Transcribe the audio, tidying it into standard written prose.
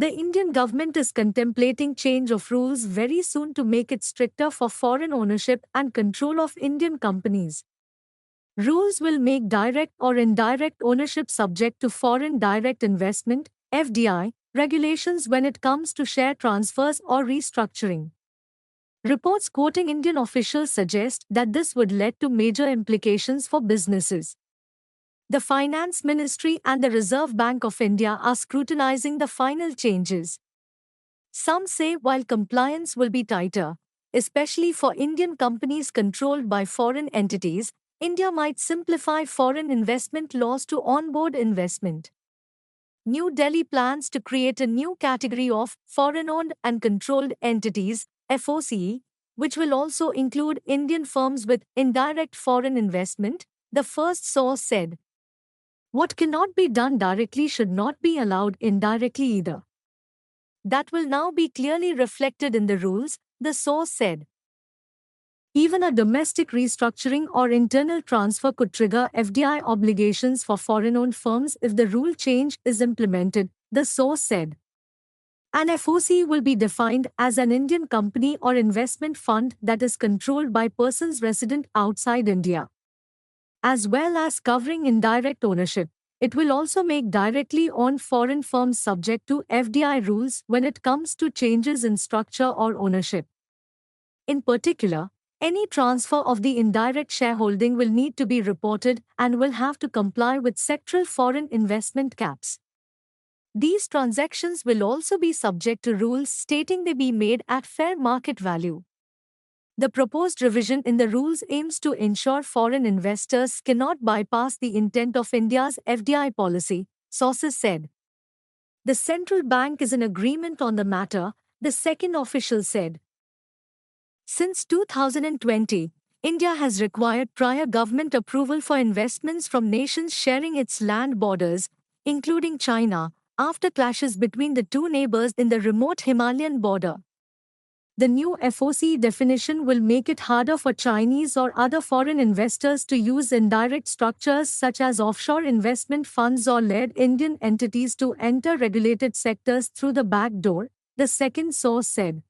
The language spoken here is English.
The Indian government is contemplating change of rules very soon to make it stricter for foreign ownership and control of Indian companies. Rules will make direct or indirect ownership subject to foreign direct investment (FDI) regulations when it comes to share transfers or restructuring. Reports quoting Indian officials suggest that this would lead to major implications for businesses. The Finance Ministry and the Reserve Bank of India are scrutinizing the final changes. Some say while compliance will be tighter, especially for Indian companies controlled by foreign entities, India might simplify foreign investment laws to onboard investment. New Delhi plans to create a new category of foreign-owned and controlled entities, FOCE, which will also include Indian firms with indirect foreign investment, the first source said. What cannot be done directly should not be allowed indirectly either. That will now be clearly reflected in the rules, the source said. Even a domestic restructuring or internal transfer could trigger FDI obligations for foreign-owned firms if the rule change is implemented, the source said. An FOC will be defined as an Indian company or investment fund that is controlled by persons resident outside India. As well as covering indirect ownership, it will also make directly owned foreign firms subject to FDI rules when it comes to changes in structure or ownership. In particular, any transfer of the indirect shareholding will need to be reported and will have to comply with sectoral foreign investment caps. These transactions will also be subject to rules stating they be made at fair market value. The proposed revision in the rules aims to ensure foreign investors cannot bypass the intent of India's FDI policy, sources said. The central bank is in agreement on the matter, the second official said. Since 2020, India has required prior government approval for investments from nations sharing its land borders, including China, after clashes between the two neighbors in the remote Himalayan border. The new FOC definition will make it harder for Chinese or other foreign investors to use indirect structures such as offshore investment funds or led Indian entities to enter regulated sectors through the back door, the second source said.